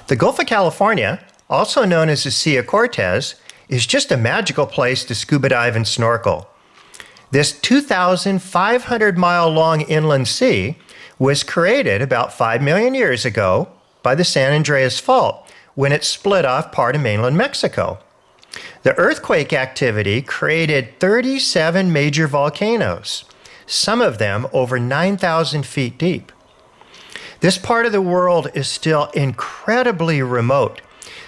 The Gulf of California, also known as the Sea of Cortez, is just a magical place to scuba dive and snorkel. This 2,500-mile-long inland sea was created about 5 million years ago by the San Andreas Fault when it split off part of mainland Mexico. The earthquake activity created 37 major volcanoes, some of them over 9,000 feet deep. This part of the world is still incredibly remote.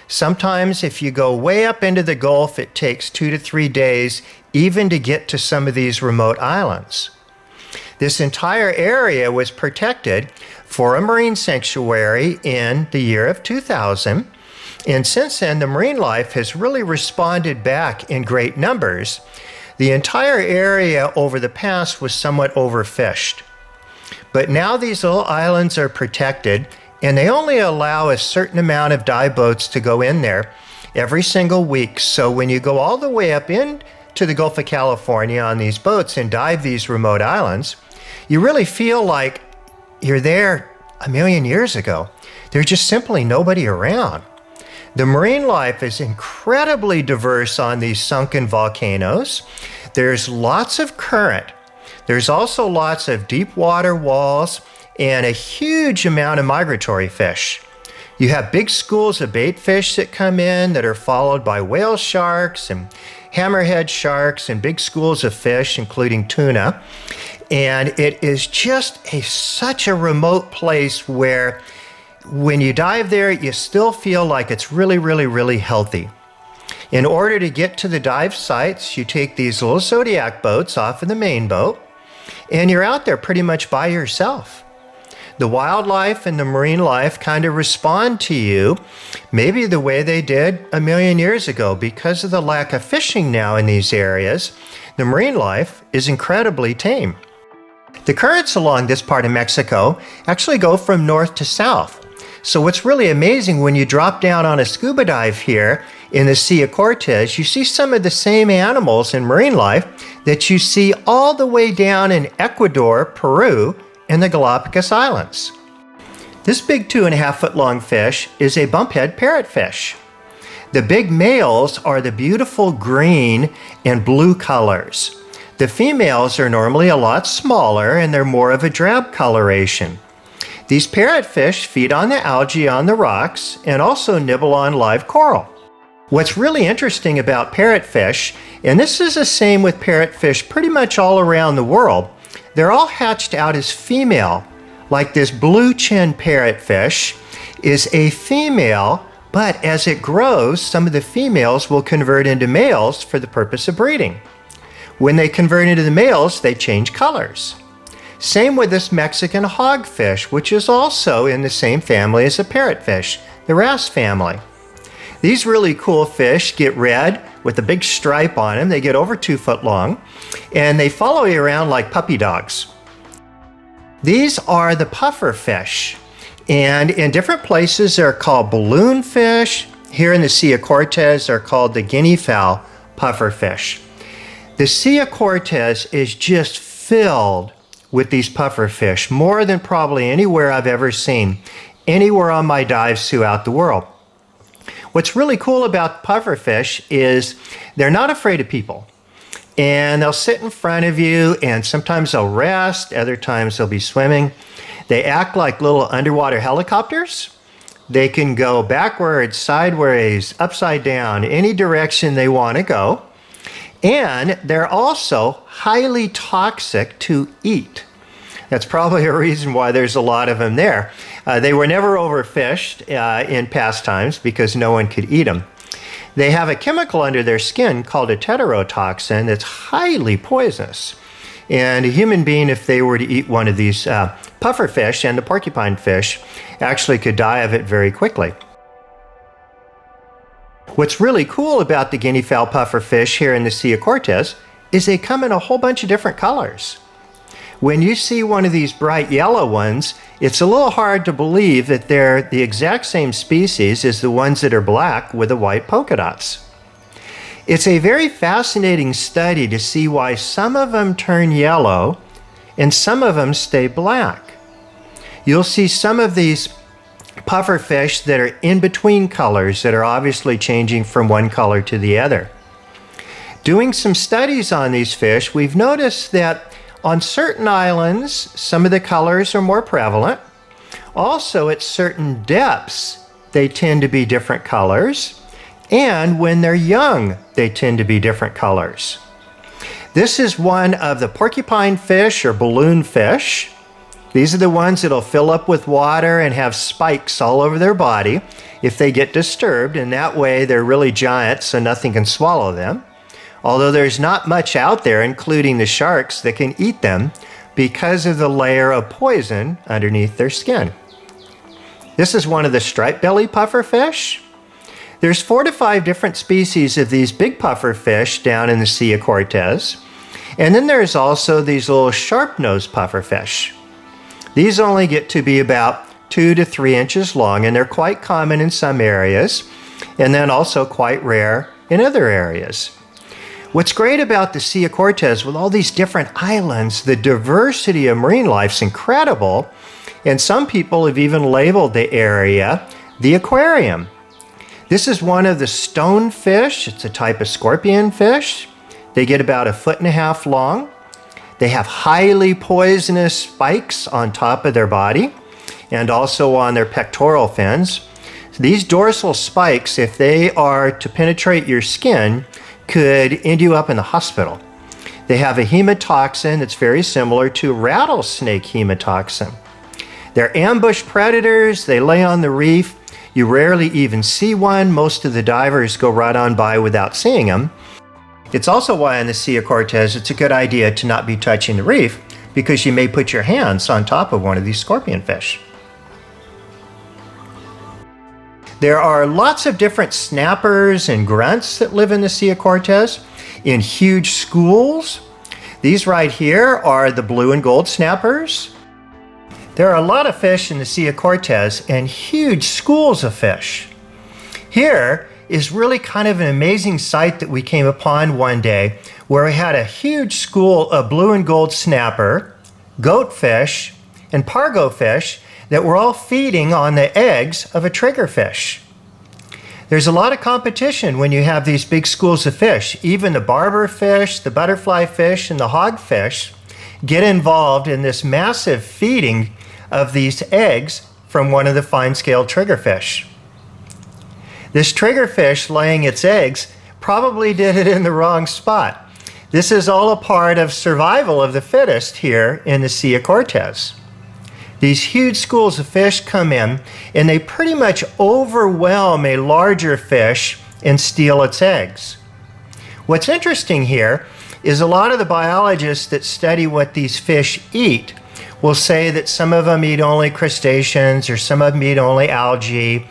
Sometimes if you go way up into the Gulf, it takes 2 to 3 days even to get to some of these remote islands. This entire area was protected for a marine sanctuary in the year of 2000. And since then, the marine life has really responded back in great numbers. The entire area over the past was somewhat overfished. But now these little islands are protected, and they only allow a certain amount of dive boats to go in there every single week. So when you go all the way up into the Gulf of California on these boats and dive these remote islands, you really feel like you're there a million years ago. There's just simply nobody around. The marine life is incredibly diverse on these sunken volcanoes. There's lots of current. There's also lots of deep water walls and a huge amount of migratory fish. You have big schools of bait fish that come in that are followed by whale sharks and hammerhead sharks and big schools of fish, including tuna. And it is just such a remote place where when you dive there, you still feel like it's really, really, really healthy. In order to get to the dive sites, you take these little Zodiac boats off of the main boat, and you're out there pretty much by yourself. The wildlife and the marine life kind of respond to you, maybe the way they did a million years ago. Because of the lack of fishing now in these areas, the marine life is incredibly tame. The currents along this part of Mexico actually go from north to south. So what's really amazing when you drop down on a scuba dive here in the Sea of Cortez, you see some of the same animals in marine life that you see all the way down in Ecuador, Peru, and the Galapagos Islands. This big 2.5-foot long fish is a bumphead parrotfish. The big males are the beautiful green and blue colors. The females are normally a lot smaller and they're more of a drab coloration. These parrotfish feed on the algae on the rocks and also nibble on live coral. What's really interesting about parrotfish, and this is the same with parrotfish pretty much all around the world, they're all hatched out as female. Like this blue chin parrotfish is a female, but as it grows, some of the females will convert into males for the purpose of breeding. When they convert into the males, they change colors. Same with this Mexican hogfish, which is also in the same family as a parrotfish, the wrasse family. These really cool fish get red with a big stripe on them. They get over 2 foot long, and they follow you around like puppy dogs. These are the pufferfish, and in different places they're called balloon fish. Here in the Sea of Cortez, they're called the guinea fowl pufferfish. The Sea of Cortez is just filled with these pufferfish, more than probably anywhere I've ever seen, anywhere on my dives throughout the world. What's really cool about pufferfish is they're not afraid of people. And they'll sit in front of you, and sometimes they'll rest, other times they'll be swimming. They act like little underwater helicopters. They can go backwards, sideways, upside down, any direction they want to go. And they're also highly toxic to eat. That's probably a reason why there's a lot of them there. They were never overfished in past times because no one could eat them. They have a chemical under their skin called a tetrodotoxin that's highly poisonous. And a human being, if they were to eat one of these pufferfish and the porcupine fish, actually could die of it very quickly. What's really cool about the guinea fowl pufferfish here in the Sea of Cortez is they come in a whole bunch of different colors. When you see one of these bright yellow ones, it's a little hard to believe that they're the exact same species as the ones that are black with the white polka dots. It's a very fascinating study to see why some of them turn yellow and some of them stay black. You'll see some of these pufferfish that are in between colors that are obviously changing from one color to the other. Doing some studies on these fish, we've noticed that on certain islands, some of the colors are more prevalent. Also, at certain depths, they tend to be different colors. And when they're young, they tend to be different colors. This is one of the porcupine fish or balloon fish. These are the ones that'll fill up with water and have spikes all over their body if they get disturbed, and that way they're really giant so nothing can swallow them. Although there's not much out there, including the sharks, that can eat them because of the layer of poison underneath their skin. This is one of the stripe-bellied pufferfish. There's 4 to 5 different species of these big pufferfish down in the Sea of Cortez. And then there's also these little sharp-nosed pufferfish. These only get to be about 2 to 3 inches long, and they're quite common in some areas, and then also quite rare in other areas. What's great about the Sea of Cortez, with all these different islands, the diversity of marine life's incredible, and some people have even labeled the area the aquarium. This is one of the stonefish. It's a type of scorpion fish. They get about 1.5 feet long. They have highly poisonous spikes on top of their body and also on their pectoral fins. These dorsal spikes, if they are to penetrate your skin, could end you up in the hospital. They have a hemotoxin that's very similar to rattlesnake hemotoxin. They're ambush predators. They lay on the reef. You rarely even see one. Most of the divers go right on by without seeing them. It's also why in the Sea of Cortez it's a good idea to not be touching the reef, because you may put your hands on top of one of these scorpion fish. There are lots of different snappers and grunts that live in the Sea of Cortez in huge schools. These right here are the blue and gold snappers. There are a lot of fish in the Sea of Cortez and huge schools of fish. Here is really kind of an amazing sight that we came upon one day, where we had a huge school of blue and gold snapper, goatfish, and parrotfish that were all feeding on the eggs of a triggerfish. There's a lot of competition when you have these big schools of fish. Even the barberfish, the butterflyfish, and the hogfish get involved in this massive feeding of these eggs from one of the fine-scaled triggerfish. This triggerfish laying its eggs probably did it in the wrong spot. This is all a part of survival of the fittest here in the Sea of Cortez. These huge schools of fish come in and they pretty much overwhelm a larger fish and steal its eggs. What's interesting here is a lot of the biologists that study what these fish eat will say that some of them eat only crustaceans, or some of them eat only algae,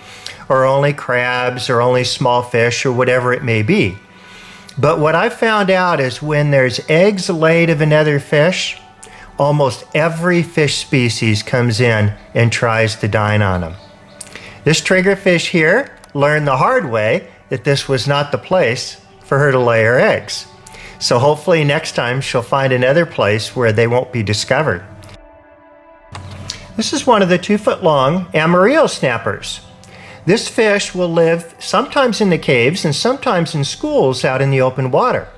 or only crabs, or only small fish, or whatever it may be. But what I found out is when there's eggs laid of another fish, almost every fish species comes in and tries to dine on them. This triggerfish here learned the hard way that this was not the place for her to lay her eggs. So hopefully next time she'll find another place where they won't be discovered. This is one of the 2-foot-long Amarillo snappers. This fish will live sometimes in the caves and sometimes in schools out in the open water.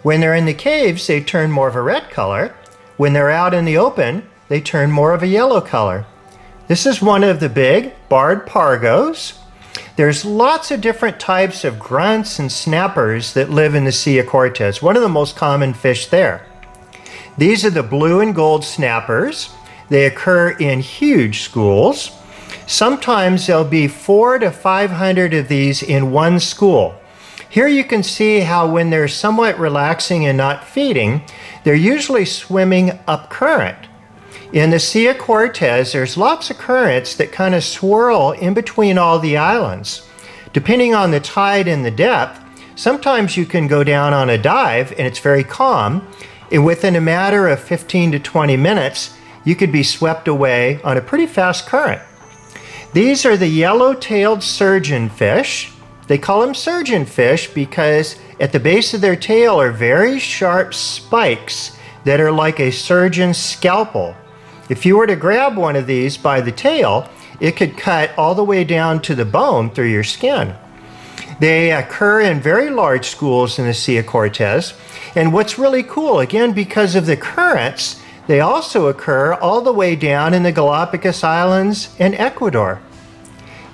When they're in the caves, they turn more of a red color. When they're out in the open, they turn more of a yellow color. This is one of the big barred pargos. There's lots of different types of grunts and snappers that live in the Sea of Cortez, one of the most common fish there. These are the blue and gold snappers. They occur in huge schools. Sometimes there'll be 400 to 500 of these in one school. Here you can see how when they're somewhat relaxing and not feeding, they're usually swimming up current. In the Sea of Cortez, there's lots of currents that kind of swirl in between all the islands. Depending on the tide and the depth, sometimes you can go down on a dive and it's very calm, and within a matter of 15 to 20 minutes, you could be swept away on a pretty fast current. These are the yellow-tailed surgeonfish. They call them surgeonfish because at the base of their tail are very sharp spikes that are like a surgeon's scalpel. If you were to grab one of these by the tail, It could cut all the way down to the bone through your skin. They occur in very large schools in the Sea of Cortez. And what's really cool, again, because of the currents, they also occur all the way down in the Galapagos Islands and Ecuador.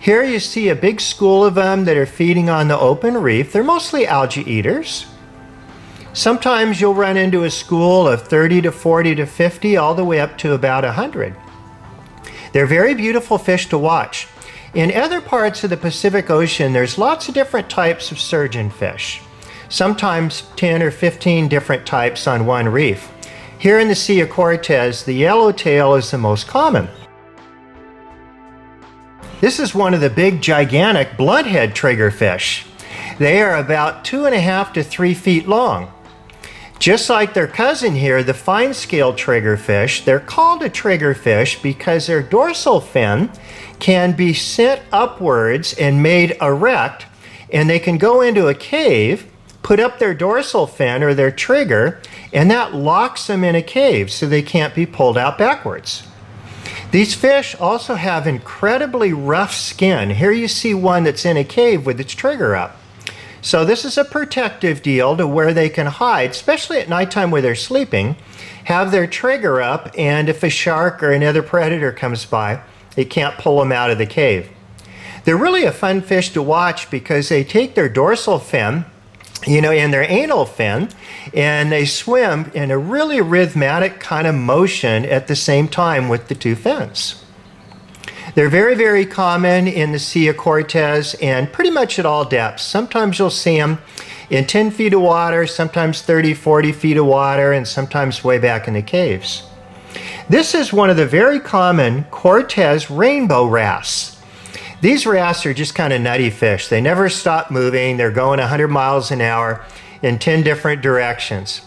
Here you see a big school of them that are feeding on the open reef. They're mostly algae eaters. Sometimes you'll run into a school of 30 to 40 to 50, all the way up to about 100. They're very beautiful fish to watch. In other parts of the Pacific Ocean, there's lots of different types of surgeonfish. Sometimes 10 or 15 different types on one reef. Here in the Sea of Cortez, the yellowtail is the most common. This is one of the big, gigantic blunthead triggerfish. They are about 2.5 to 3 feet long. Just like their cousin here, the fine-scale triggerfish, they're called a triggerfish because their dorsal fin can be sent upwards and made erect, and they can go into a cave, put up their dorsal fin or their trigger, and that locks them in a cave so they can't be pulled out backwards. These fish also have incredibly rough skin. Here you see one that's in a cave with its trigger up. So this is a protective deal to where they can hide, especially at nighttime where they're sleeping, have their trigger up, and if a shark or another predator comes by, it can't pull them out of the cave. They're really a fun fish to watch because they take their dorsal fin, and their anal fin, and they swim in a really rhythmic kind of motion at the same time with the two fins. They're very, very common in the Sea of Cortez and pretty much at all depths. Sometimes you'll see them in 10 feet of water, sometimes 30, 40 feet of water, and sometimes way back in the caves. This is one of the very common Cortez rainbow wrasses. These wrasses are just kind of nutty fish. They never stop moving. They're going 100 miles an hour in 10 different directions.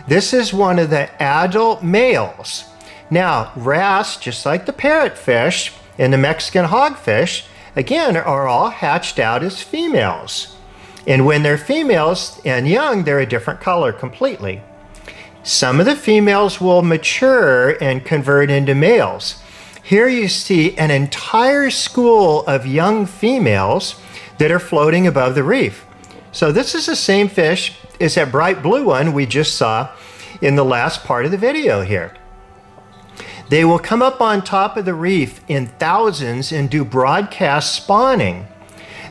This is one of the adult males. Now, wrasses, just like the parrotfish and the Mexican hogfish, again, are all hatched out as females. And when they're females and young, they're a different color completely. Some of the females will mature and convert into males. Here you see an entire school of young females that are floating above the reef. So this is the same fish as that bright blue one we just saw in the last part of the video here. They will come up on top of the reef in thousands and do broadcast spawning.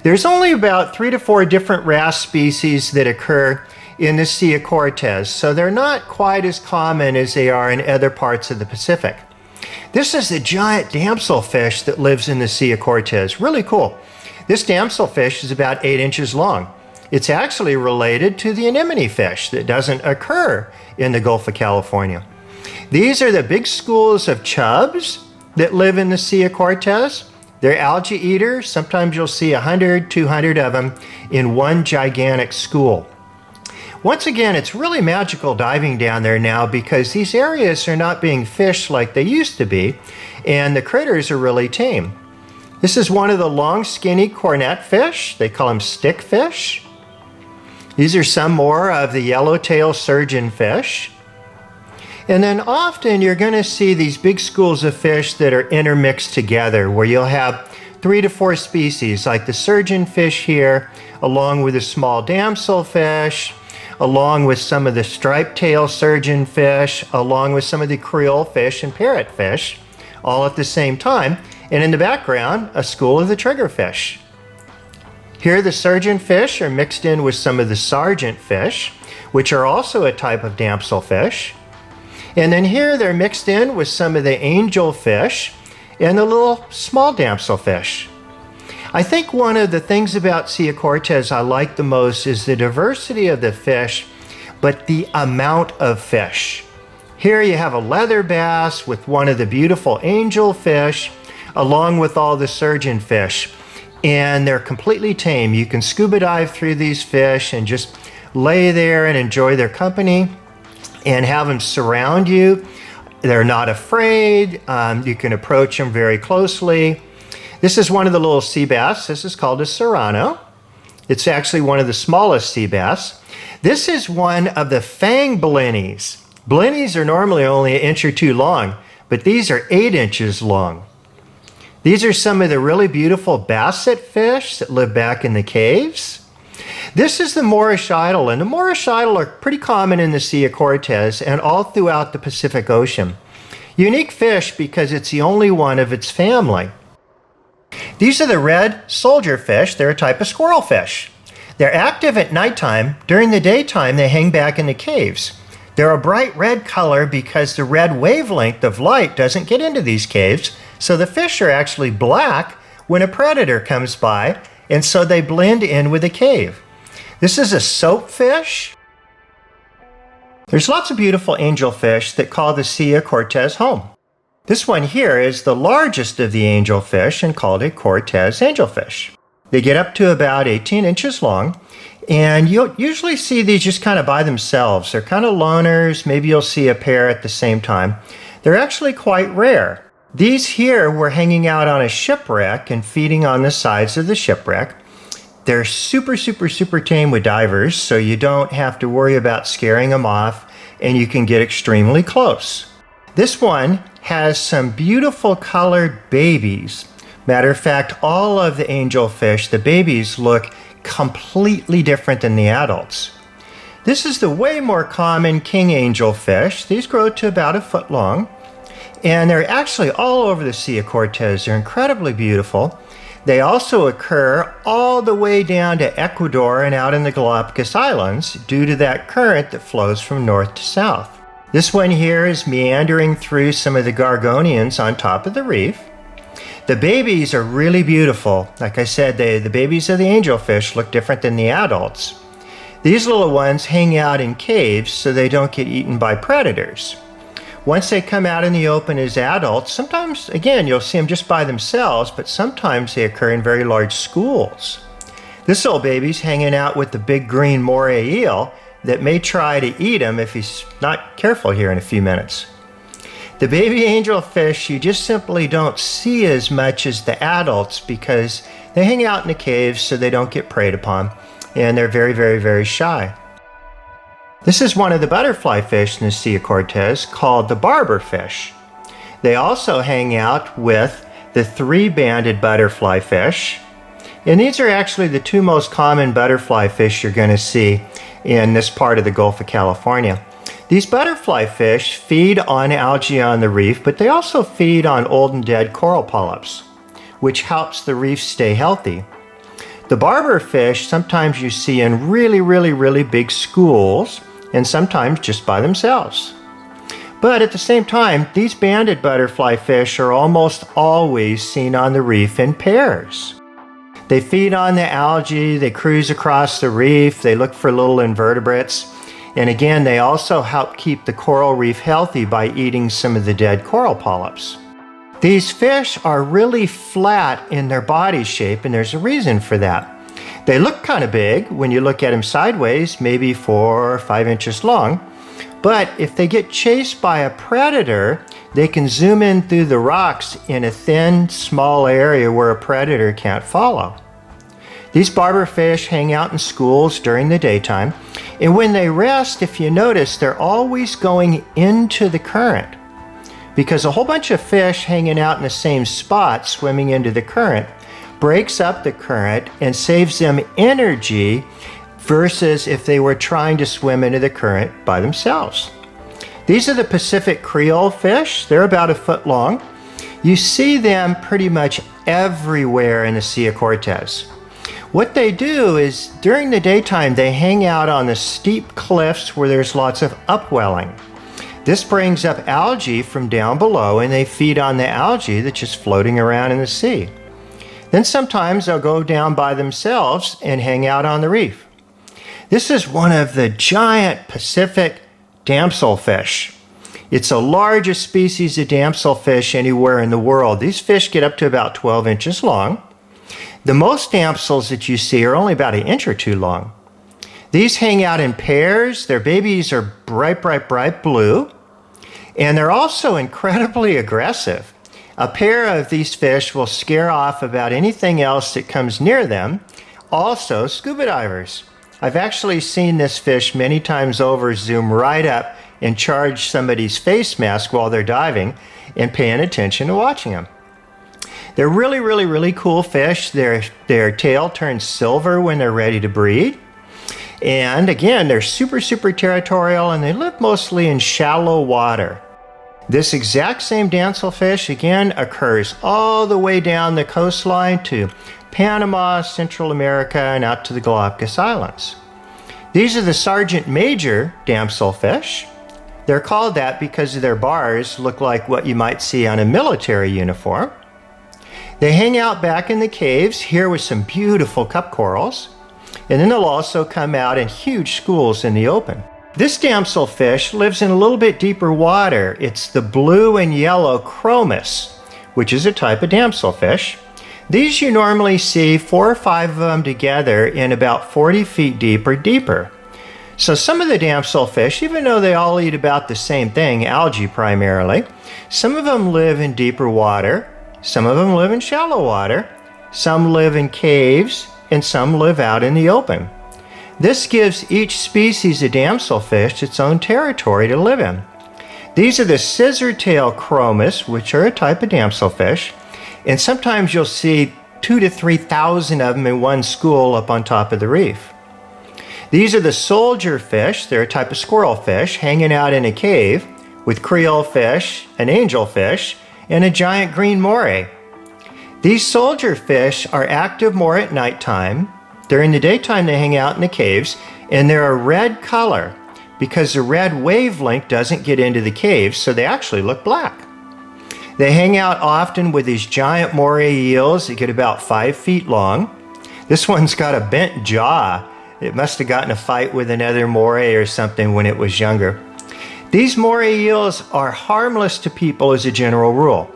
There's only about 3 to 4 different wrasse species that occur in the Sea of Cortez, so they're not quite as common as they are in other parts of the Pacific. This is the giant damselfish that lives in the Sea of Cortez. Really cool. This damselfish is about 8 inches long. It's actually related to the anemone fish that doesn't occur in the Gulf of California. These are the big schools of chubs that live in the Sea of Cortez. They're algae eaters. Sometimes you'll see 100, 200 of them in one gigantic school. Once again, it's really magical diving down there now because these areas are not being fished like they used to be, and the critters are really tame. This is one of the long, skinny cornetfish. They call them stickfish. These are some more of the yellowtail surgeonfish. And then often you're going to see these big schools of fish that are intermixed together where you'll have 3 to 4 species like the surgeonfish here, along with a small damselfish, along with some of the striped tail surgeonfish, along with some of the creole fish and parrotfish, all at the same time. And in the background, a school of the triggerfish. Here the surgeonfish are mixed in with some of the sergeantfish, which are also a type of damselfish. And then here they're mixed in with some of the angelfish and the little small damselfish. I think one of the things about Sea of Cortez I like the most is the diversity of the fish, but the amount of fish. Here you have a leather bass with one of the beautiful angelfish, along with all the surgeonfish. And they're completely tame. You can scuba dive through these fish and just lay there and enjoy their company and have them surround you. They're not afraid. You can approach them very closely. This is one of the little sea bass. This is called a serrano. It's actually one of the smallest sea bass. This is one of the fang blennies. Blennies are normally only 1 inch or 2 long, but these are 8 inches long. These are some of the really beautiful basset fish that live back in the caves. This is the Moorish idol, and the Moorish idol are pretty common in the Sea of Cortez and all throughout the Pacific Ocean. Unique fish because it's the only one of its family. These are the red soldier fish. They're a type of squirrel fish. They're active at nighttime. During the daytime, they hang back in the caves. They're a bright red color because the red wavelength of light doesn't get into these caves, so the fish are actually black when a predator comes by, and so they blend in with the cave. This is a soap fish. There's lots of beautiful angelfish that call the Sea of Cortez home. This one here is the largest of the angelfish and called a Cortez angelfish. They get up to about 18 inches long, and you'll usually see these just kind of by themselves. They're kind of loners. Maybe you'll see a pair at the same time. They're actually quite rare. These here were hanging out on a shipwreck and feeding on the sides of the shipwreck. They're super tame with divers, so you don't have to worry about scaring them off, and you can get extremely close. This one has some beautiful colored babies. Matter of fact, all of the angelfish, the babies look completely different than the adults. This is the way more common king angelfish. These grow to about a foot long, and they're actually all over the Sea of Cortez. They're incredibly beautiful. They also occur all the way down to Ecuador and out in the Galapagos Islands due to that current that flows from north to south. This one here is meandering through some of the Gorgonians on top of the reef. The babies are really beautiful. Like I said, the babies of the angelfish look different than the adults. These little ones hang out in caves so they don't get eaten by predators. Once they come out in the open as adults, sometimes, again, you'll see them just by themselves, but sometimes they occur in very large schools. This little baby's hanging out with the big green Moray eel that may try to eat him if he's not careful here in a few minutes. The baby angelfish you just simply don't see as much as the adults because they hang out in the caves so they don't get preyed upon, and they're very shy. This is one of the butterflyfish in the Sea of Cortez called the barberfish. They also hang out with the three-banded butterflyfish, and these are actually the two most common butterflyfish you're going to see in this part of the Gulf of California. These butterflyfish feed on algae on the reef, but they also feed on old and dead coral polyps, which helps the reef stay healthy. The barberfish sometimes you see in really big schools, and sometimes just by themselves. But at the same time, these banded butterflyfish are almost always seen on the reef in pairs. They feed on the algae, they cruise across the reef, they look for little invertebrates, and again, they also help keep the coral reef healthy by eating some of the dead coral polyps. These fish are really flat in their body shape, and there's a reason for that. They look kind of big when you look at them sideways, maybe 4 or 5 inches long, but if they get chased by a predator, they can zoom in through the rocks in a thin, small area where a predator can't follow. These barberfish hang out in schools during the daytime, and when they rest, if you notice, they're always going into the current, because a whole bunch of fish hanging out in the same spot, swimming into the current, breaks up the current and saves them energy versus if they were trying to swim into the current by themselves. These are the Pacific Creole fish. They're about a foot long. You see them pretty much everywhere in the Sea of Cortez. What they do is during the daytime they hang out on the steep cliffs where there's lots of upwelling. This brings up algae from down below, and they feed on the algae that's just floating around in the sea. Then sometimes they'll go down by themselves and hang out on the reef. This is one of the giant Pacific damselfish. It's the largest species of damselfish anywhere in the world. These fish get up to about 12 inches long. The most damsels that you see are only about 1 inch or 2 long. These hang out in pairs. Their babies are bright blue, and they're also incredibly aggressive. A pair of these fish will scare off about anything else that comes near them. Also, scuba divers. I've actually seen this fish many times over zoom right up and charge somebody's face mask while they're diving and paying attention to watching them. They're really, really, really cool fish. Their tail turns silver when they're ready to breed. And again, they're super, super territorial, and they live mostly in shallow water. This exact same Damselfish, again, occurs all the way down the coastline to Panama, Central America, and out to the Galapagos Islands. These are the Sergeant Major Damselfish. They're called that because their bars look like what you might see on a military uniform. They hang out back in the caves, here with some beautiful cup corals, and then they'll also come out in huge schools in the open. This damselfish lives in a little bit deeper water. It's the blue and yellow chromis, which is a type of damselfish. These you normally see 4 or 5 of them together in about 40 feet deep or deeper. So some of the damselfish, even though they all eat about the same thing, algae primarily, some of them live in deeper water, some of them live in shallow water, some live in caves, and some live out in the open. This gives each species of damselfish its own territory to live in. These are the scissor-tail chromis, which are a type of damselfish, and sometimes you'll see 2,000 to 3,000 of them in one school up on top of the reef. These are the soldier fish. They're a type of squirrel fish hanging out in a cave with creole fish, an angelfish, and a giant green moray. These soldier fish are active more at nighttime. During the daytime they hang out in the caves, and they're a red color because the red wavelength doesn't get into the caves, so they actually look black. They hang out often with these giant moray eels that get about 5 feet long. This one's got a bent jaw. It must have gotten a fight with another moray or something when it was younger. These moray eels are harmless to people as a general rule.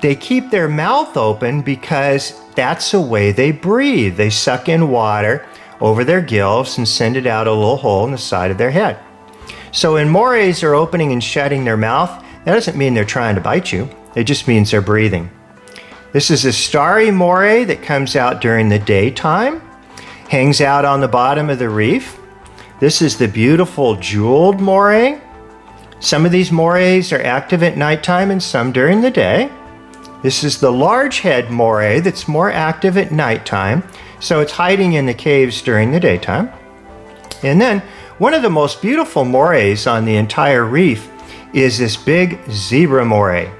They keep their mouth open because that's the way they breathe. They suck in water over their gills and send it out a little hole in the side of their head. So when morays are opening and shutting their mouth, that doesn't mean they're trying to bite you. It just means they're breathing. This is a starry moray that comes out during the daytime, hangs out on the bottom of the reef. This is the beautiful jeweled moray. Some of these morays are active at nighttime and some during the day. This is the large head moray that's more active at nighttime, so it's hiding in the caves during the daytime. And then one of the most beautiful morays on the entire reef is this big zebra moray.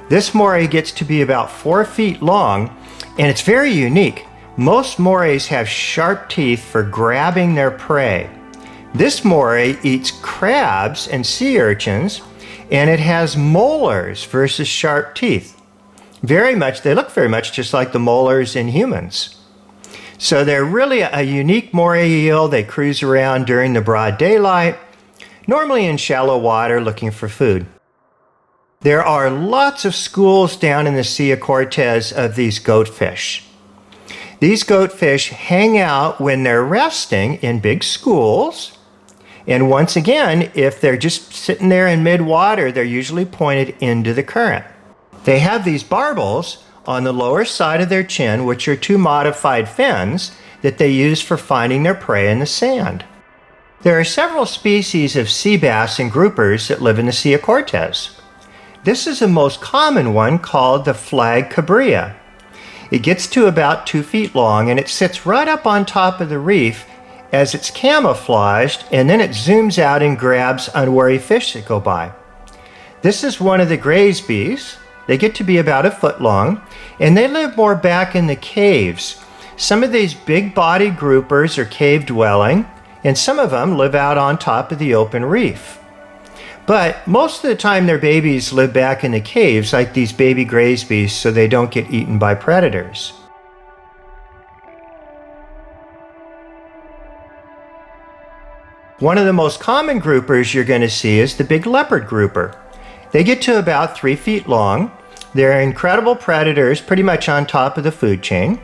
This moray gets to be about 4 feet long, and it's very unique. Most morays have sharp teeth for grabbing their prey. This moray eats crabs and sea urchins, and it has molars versus sharp teeth. They look very much just like the molars in humans. So they're really a unique moray eel. They cruise around during the broad daylight, normally in shallow water looking for food. There are lots of schools down in the Sea of Cortez of these goatfish. These goatfish hang out when they're resting in big schools. And once again, if they're just sitting there in mid-water, they're usually pointed into the current. They have these barbels on the lower side of their chin, which are 2 modified fins that they use for finding their prey in the sand. There are several species of sea bass and groupers that live in the Sea of Cortez. This is the most common one, called the flag cabria. It gets to about 2 feet long, and it sits right up on top of the reef as it's camouflaged, and then it zooms out and grabs unwary fish that go by. This is one of the Graysbees. They get to be about 1 foot long, and they live more back in the caves. Some of these big-bodied groupers are cave-dwelling, and some of them live out on top of the open reef. But most of the time their babies live back in the caves, like these baby Graysbees, so they don't get eaten by predators. One of the most common groupers you're going to see is the big leopard grouper. They get to about 3 feet long. They're incredible predators, pretty much on top of the food chain.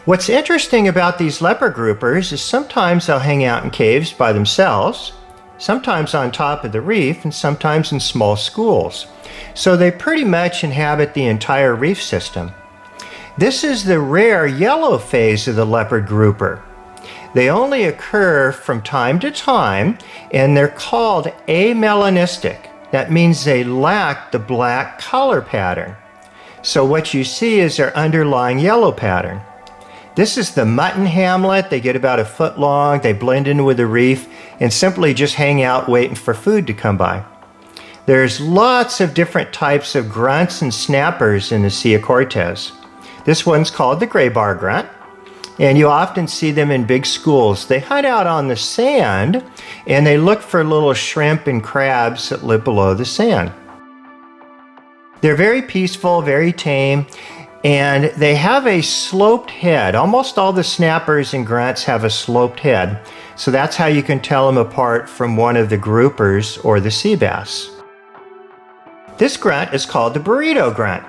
What's interesting about these leopard groupers is sometimes they'll hang out in caves by themselves, sometimes on top of the reef, and sometimes in small schools. So they pretty much inhabit the entire reef system. This is the rare yellow phase of the leopard grouper. They only occur from time to time, and they're called amelanistic. That means they lack the black color pattern. So what you see is their underlying yellow pattern. This is the mutton hamlet. They get about a foot long. They blend in with the reef and simply just hang out waiting for food to come by. There's lots of different types of grunts and snappers in the Sea of Cortez. This one's called the gray bar grunt, and you often see them in big schools. They hide out on the sand, and they look for little shrimp and crabs that live below the sand. They're very peaceful, very tame, and they have a sloped head. Almost all the snappers and grunts have a sloped head, so that's how you can tell them apart from one of the groupers or the sea bass. This grunt is called the burrito grunt.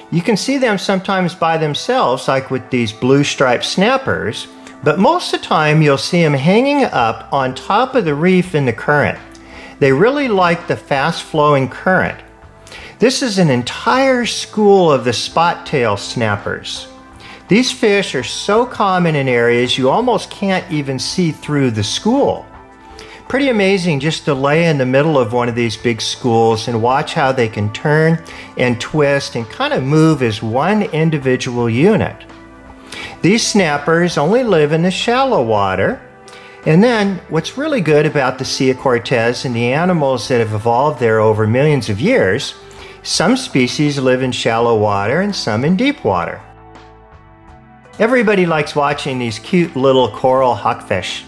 You can see them sometimes by themselves, like with these blue striped snappers, but most of the time you'll see them hanging up on top of the reef in the current. They really like the fast-flowing current. This is an entire school of the spot-tail snappers. These fish are so common in areas you almost can't even see through the school. Pretty amazing just to lay in the middle of one of these big schools and watch how they can turn and twist and kind of move as one individual unit. These snappers only live in the shallow water. And then what's really good about the Sea of Cortez and the animals that have evolved there over millions of years, some species live in shallow water and some in deep water. Everybody likes watching these cute little coral hawkfish.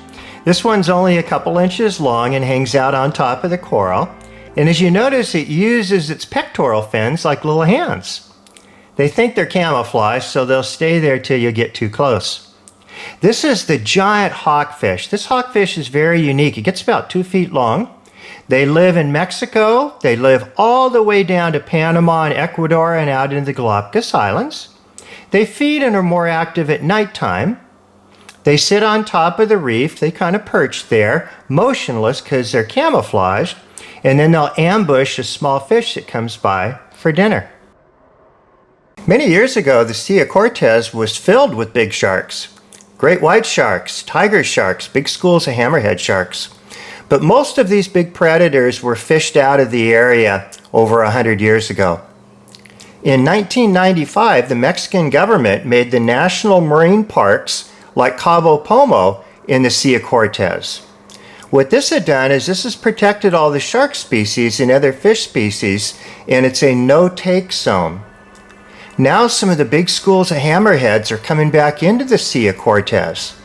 This one's only a couple inches long and hangs out on top of the coral. And as you notice, it uses its pectoral fins like little hands. They think they're camouflaged, so they'll stay there till you get too close. This is the giant hawkfish. This hawkfish is very unique. It gets about 2 feet long. They live in Mexico. They live all the way down to Panama and Ecuador and out into the Galapagos Islands. They feed and are more active at nighttime. They sit on top of the reef. They kind of perch there, motionless because they're camouflaged, and then they'll ambush a small fish that comes by for dinner. Many years ago, the Sea of Cortez was filled with big sharks. Great white sharks, tiger sharks, big schools of hammerhead sharks. But most of these big predators were fished out of the area over 100 years ago. In 1995, the Mexican government made the national marine parks like Cabo Pomo in the Sea of Cortez. What this had done is this has protected all the shark species and other fish species, and it's a no-take zone. Now some of the big schools of hammerheads are coming back into the Sea of Cortez.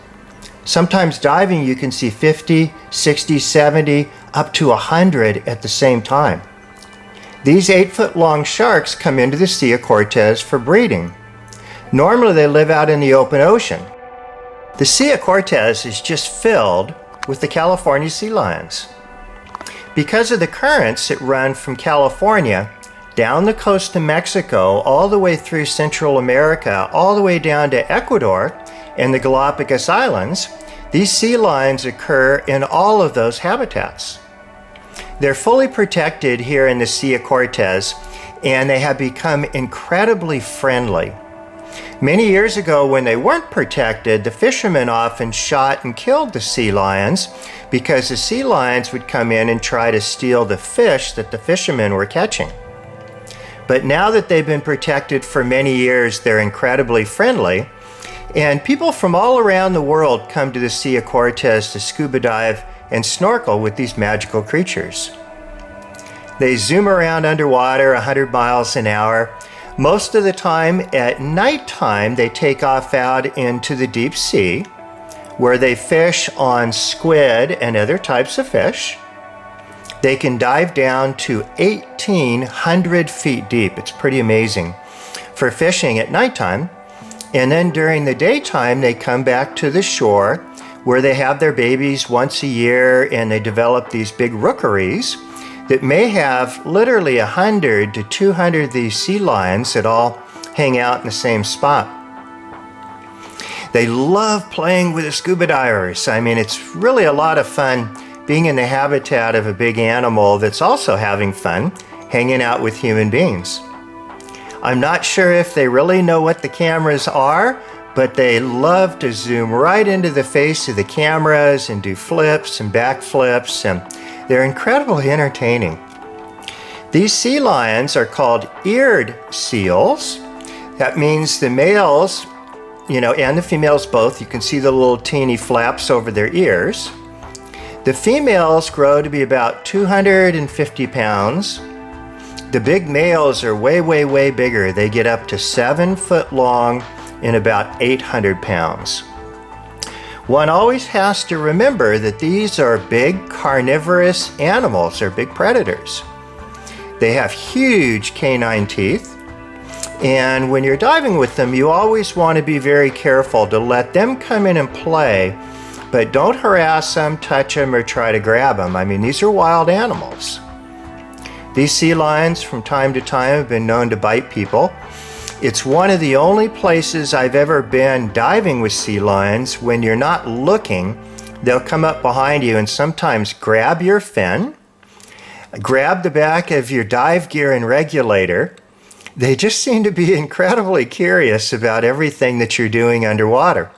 Sometimes diving you can see 50, 60, 70, up to 100 at the same time. These 8-foot-long sharks come into the Sea of Cortez for breeding. Normally they live out in the open ocean. The Sea of Cortez is just filled with the California sea lions. Because of the currents that run from California down the coast of Mexico, all the way through Central America, all the way down to Ecuador and the Galapagos Islands, these sea lions occur in all of those habitats. They're fully protected here in the Sea of Cortez, and they have become incredibly friendly. Many years ago, when they weren't protected, the fishermen often shot and killed the sea lions because the sea lions would come in and try to steal the fish that the fishermen were catching. But now that they've been protected for many years, they're incredibly friendly, and people from all around the world come to the Sea of Cortez to scuba dive and snorkel with these magical creatures. They zoom around underwater 100 miles an hour. Most of the time at nighttime, they take off out into the deep sea, where they fish on squid and other types of fish. They can dive down to 1,800 feet deep. It's pretty amazing for fishing at nighttime. And then during the daytime, they come back to the shore where they have their babies once a year, and they develop these big rookeries that may have literally 100 to 200 of these sea lions that all hang out in the same spot. They love playing with the scuba divers. I mean, it's really a lot of fun being in the habitat of a big animal that's also having fun hanging out with human beings. I'm not sure if they really know what the cameras are, but they love to zoom right into the face of the cameras and do flips and backflips, and they're incredibly entertaining. These sea lions are called eared seals. That means the males, and the females both, you can see the little teeny flaps over their ears. The females grow to be about 250 pounds. The big males are way, way, way bigger. They get up to 7 foot long and about 800 pounds. One always has to remember that these are big carnivorous animals. They're big predators. They have huge canine teeth. And when you're diving with them, you always want to be very careful to let them come in and play, but don't harass them, touch them, or try to grab them. I mean, these are wild animals. These sea lions from time to time have been known to bite people. It's one of the only places I've ever been diving with sea lions. When you're not looking, they'll come up behind you and sometimes grab your fin, grab the back of your dive gear and regulator. They just seem to be incredibly curious about everything that you're doing underwater.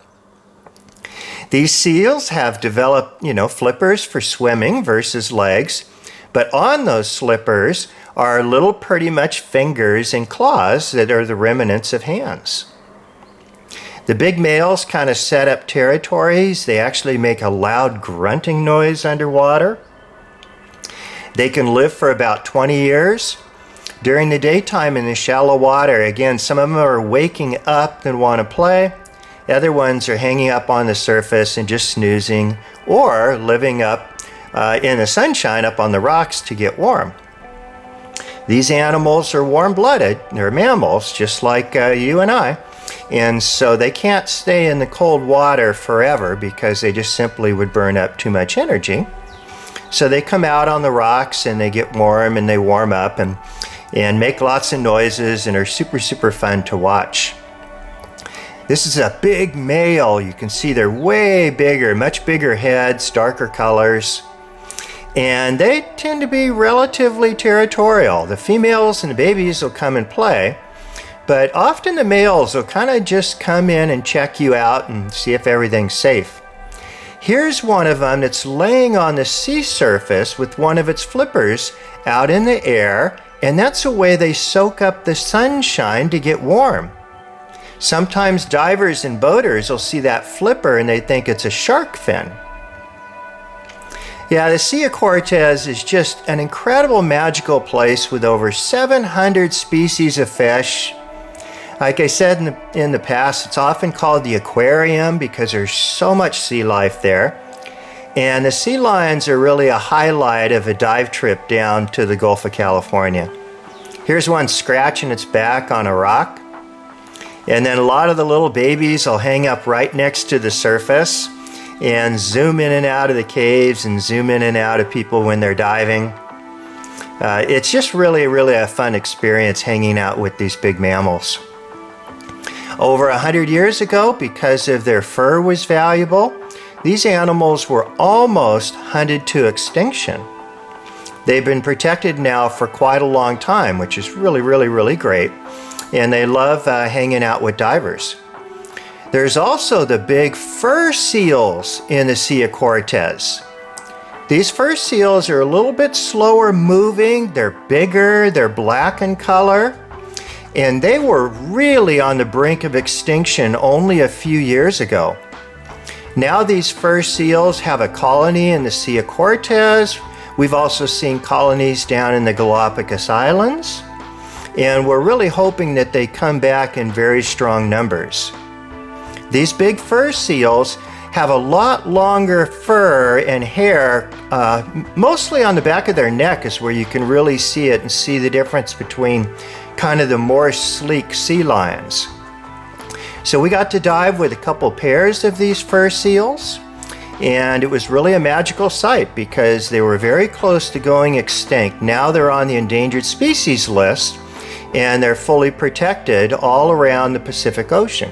These seals have developed, flippers for swimming versus legs, but on those flippers are little pretty much fingers and claws that are the remnants of hands. The big males kind of set up territories. They actually make a loud grunting noise underwater. They can live for about 20 years. During the daytime in the shallow water, again, some of them are waking up and want to play. Other ones are hanging up on the surface and just snoozing, or living up in the sunshine up on the rocks to get warm. These animals are warm-blooded. They're mammals, just like you and I. And so they can't stay in the cold water forever because they just simply would burn up too much energy. So they come out on the rocks and they get warm and they warm up and make lots of noises and are super, super fun to watch. This is a big male. You can see they're way bigger, much bigger heads, darker colors. And they tend to be relatively territorial. The females and the babies will come and play, but often the males will kind of just come in and check you out and see if everything's safe. Here's one of them that's laying on the sea surface with one of its flippers out in the air, and that's a way they soak up the sunshine to get warm. Sometimes divers and boaters will see that flipper and they think it's a shark fin. Yeah, the Sea of Cortez is just an incredible magical place with over 700 species of fish. Like I said in the past, it's often called the aquarium because there's so much sea life there. And the sea lions are really a highlight of a dive trip down to the Gulf of California. Here's one scratching its back on a rock. And then a lot of the little babies will hang up right next to the surface and zoom in and out of the caves and zoom in and out of people when they're diving. It's just really, really a fun experience hanging out with these big mammals. Over 100 years ago, because of their fur was valuable, these animals were almost hunted to extinction. They've been protected now for quite a long time, which is really, really, really great. And they love hanging out with divers. There's also the big fur seals in the Sea of Cortez. These fur seals are a little bit slower moving, they're bigger, they're black in color, and they were really on the brink of extinction only a few years ago. Now these fur seals have a colony in the Sea of Cortez. We've also seen colonies down in the Galapagos Islands, and we're really hoping that they come back in very strong numbers. These big fur seals have a lot longer fur and hair, mostly on the back of their neck is where you can really see it and see the difference between kind of the more sleek sea lions. So we got to dive with a couple pairs of these fur seals, and it was really a magical sight because they were very close to going extinct. Now they're on the endangered species list, and they're fully protected all around the Pacific Ocean.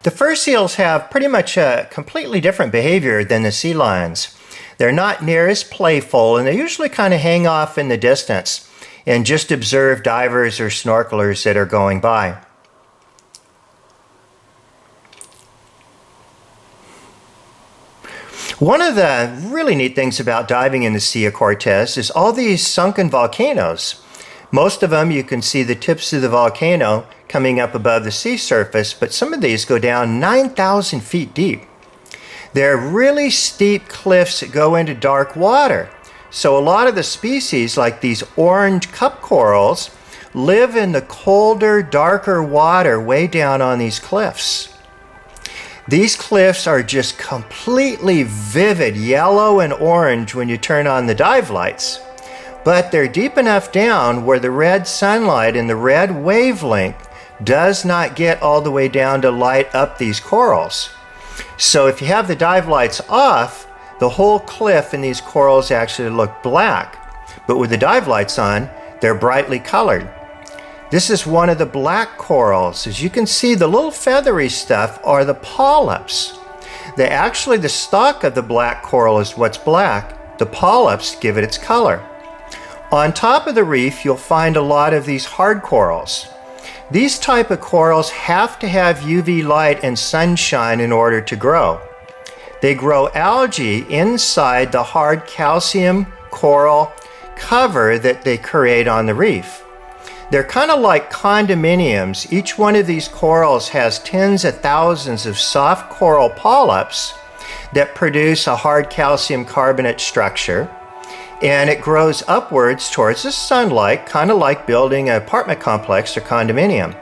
The fur seals have pretty much a completely different behavior than the sea lions. They're not near as playful, and they usually kind of hang off in the distance and just observe divers or snorkelers that are going by. One of the really neat things about diving in the Sea of Cortez is all these sunken volcanoes. Most of them, you can see the tips of the volcano coming up above the sea surface, but some of these go down 9,000 feet deep. They're really steep cliffs that go into dark water. So a lot of the species, like these orange cup corals, live in the colder, darker water way down on these cliffs. These cliffs are just completely vivid yellow and orange when you turn on the dive lights. But they're deep enough down where the red sunlight and the red wavelength does not get all the way down to light up these corals. So if you have the dive lights off, the whole cliff and these corals actually look black. But with the dive lights on, they're brightly colored. This is one of the black corals. As you can see, the little feathery stuff are the polyps. The stalk of the black coral is what's black. The polyps give it its color. On top of the reef, you'll find a lot of these hard corals. These type of corals have to have UV light and sunshine in order to grow. They grow algae inside the hard calcium coral cover that they create on the reef. They're kind of like condominiums. Each one of these corals has tens of thousands of soft coral polyps that produce a hard calcium carbonate structure, and it grows upwards towards the sunlight, kind of like building an apartment complex or condominium.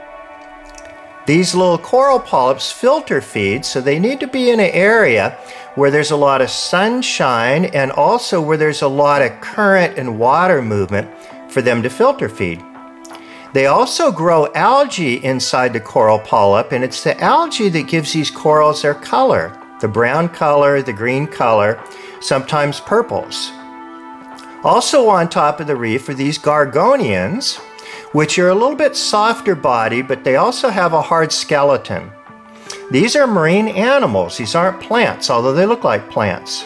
These little coral polyps filter feed, so they need to be in an area where there's a lot of sunshine and also where there's a lot of current and water movement for them to filter feed. They also grow algae inside the coral polyp, and it's the algae that gives these corals their color, the brown color, the green color, sometimes purples. Also on top of the reef are these gorgonians, which are a little bit softer body, but they also have a hard skeleton. These are marine animals. These aren't plants, although they look like plants.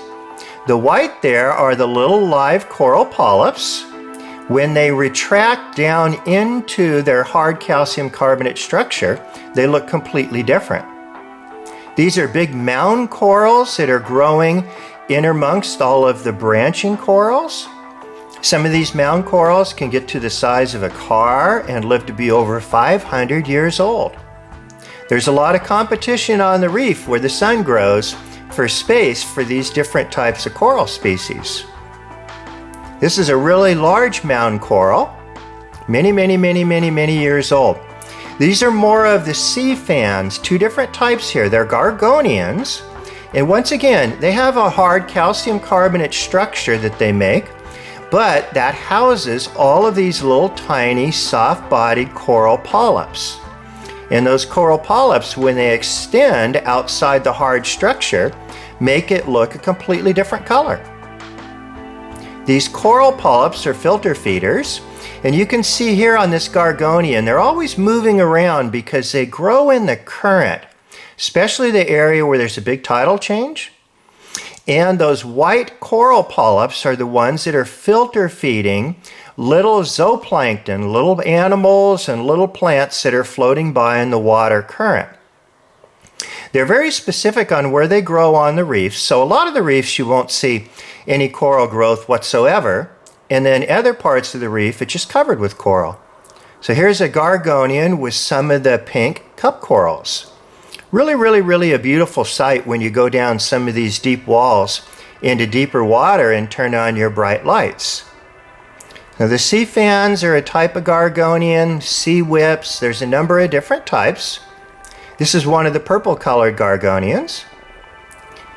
The white there are the little live coral polyps. When they retract down into their hard calcium carbonate structure, they look completely different. These are big mound corals that are growing in amongst all of the branching corals. Some of these mound corals can get to the size of a car and live to be over 500 years old. There's a lot of competition on the reef where the sun grows for space for these different types of coral species. This is a really large mound coral, many years old. These are more of the sea fans, two different types here. They're gorgonians, and once again, they have a hard calcium carbonate structure that they make, but that houses all of these little tiny soft-bodied coral polyps. And those coral polyps, when they extend outside the hard structure, make it look a completely different color. These coral polyps are filter feeders, and you can see here on this gorgonian, they're always moving around because they grow in the current, especially the area where there's a big tidal change. And those white coral polyps are the ones that are filter feeding little zooplankton, little animals and little plants that are floating by in the water current. They're very specific on where they grow on the reefs, so a lot of the reefs you won't see any coral growth whatsoever, and then other parts of the reef it's just covered with coral. So here's a gorgonian with some of the pink cup corals. Really a beautiful sight when you go down some of these deep walls into deeper water and turn on your bright lights. Now the sea fans are a type of gorgonian, sea whips, there's a number of different types. This is one of the purple colored gorgonians.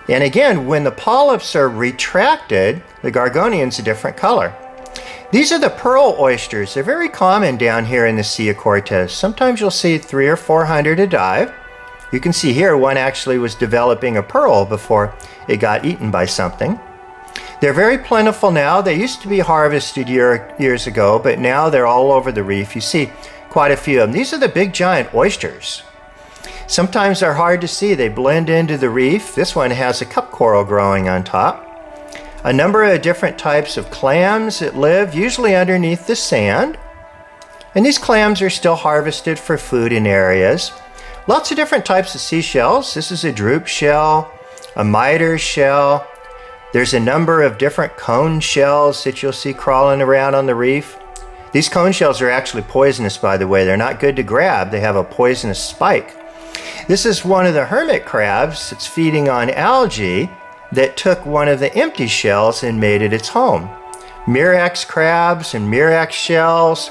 And again, when the polyps are retracted, the gorgonian's a different color. These are the pearl oysters. They're very common down here in the Sea of Cortez. Sometimes you'll see 300 or 400 a dive. You can see here one actually was developing a pearl before it got eaten by something. They're very plentiful now. They used to be harvested years ago, but now they're all over the reef. You see quite a few of them. These are the big giant oysters. Sometimes they're hard to see. They blend into the reef. This one has a cup coral growing on top. A number of different types of clams that live usually underneath the sand. And these clams are still harvested for food in areas. Lots of different types of seashells. This is a droop shell, a miter shell, There's a number of different cone shells that you'll see crawling around on the reef. These cone shells are actually poisonous, by the way. They're not good to grab. They have a poisonous spike. This is one of the hermit crabs that's feeding on algae that took one of the empty shells and made it its home. Murex crabs and murex shells.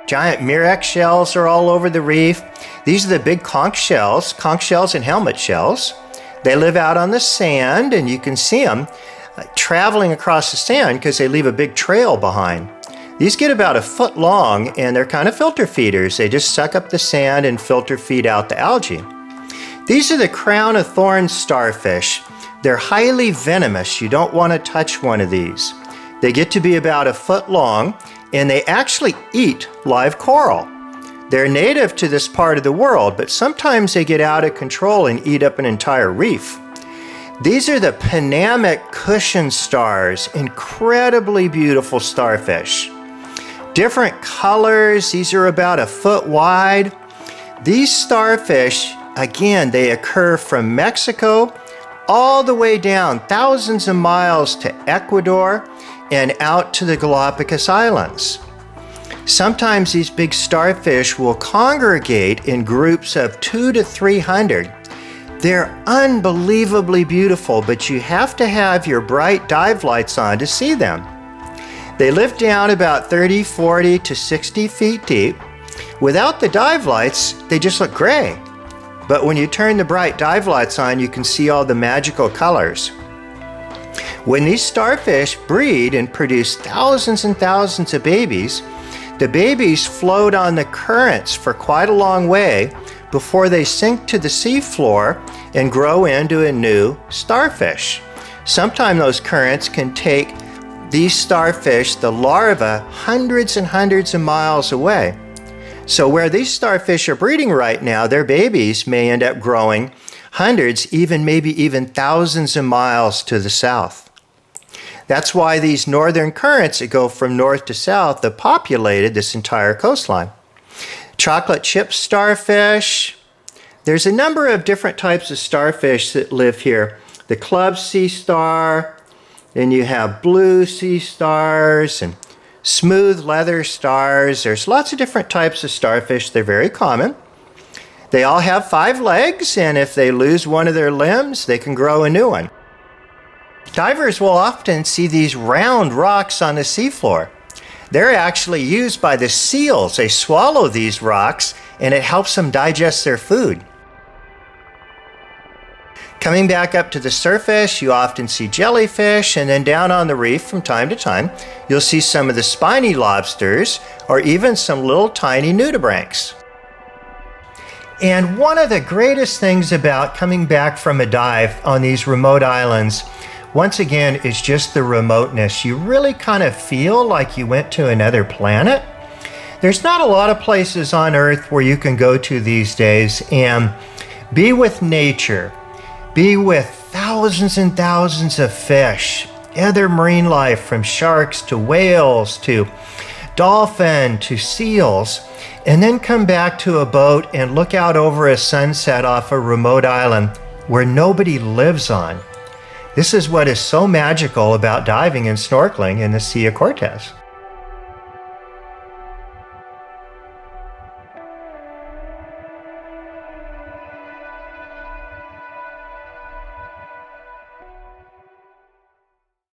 Giant murex shells are all over the reef. These are the big conch shells and helmet shells. They live out on the sand, and you can see them traveling across the sand because they leave a big trail behind. These get about a foot long, and they're kind of filter feeders. They just suck up the sand and filter feed out the algae. These are the crown of thorns starfish. They're highly venomous. You don't want to touch one of these. They get to be about a foot long, and they actually eat live coral. They're native to this part of the world, but sometimes they get out of control and eat up an entire reef. These are the Panamic cushion stars, incredibly beautiful starfish. Different colors, these are about a foot wide. These starfish, again, they occur from Mexico all the way down thousands of miles to Ecuador and out to the Galapagos Islands. Sometimes these big starfish will congregate in groups of 200 to 300. They're unbelievably beautiful, but you have to have your bright dive lights on to see them. They live down about 30, 40 to 60 feet deep. Without the dive lights, they just look gray. But when you turn the bright dive lights on, you can see all the magical colors. When these starfish breed and produce thousands and thousands of babies, the babies float on the currents for quite a long way before they sink to the seafloor and grow into a new starfish. Sometimes those currents can take these starfish, the larvae, hundreds and hundreds of miles away. So where these starfish are breeding right now, their babies may end up growing hundreds, maybe even thousands of miles to the south. That's why these northern currents that go from north to south have populated this entire coastline. Chocolate chip starfish. There's a number of different types of starfish that live here. The club sea star, then you have blue sea stars and smooth leather stars. There's lots of different types of starfish. They're very common. They all have 5 legs, and if they lose one of their limbs, they can grow a new one. Divers will often see these round rocks on the seafloor. They're actually used by the seals. They swallow these rocks, and it helps them digest their food. Coming back up to the surface, you often see jellyfish, and then down on the reef from time to time, you'll see some of the spiny lobsters or even some little tiny nudibranchs. And one of the greatest things about coming back from a dive on these remote islands, once again, is just the remoteness. You really kind of feel like you went to another planet. There's not a lot of places on Earth where you can go to these days and be with nature, be with thousands and thousands of fish, other marine life from sharks to whales to dolphin to seals, and then come back to a boat and look out over a sunset off a remote island where nobody lives on. This is what is so magical about diving and snorkeling in the Sea of Cortez.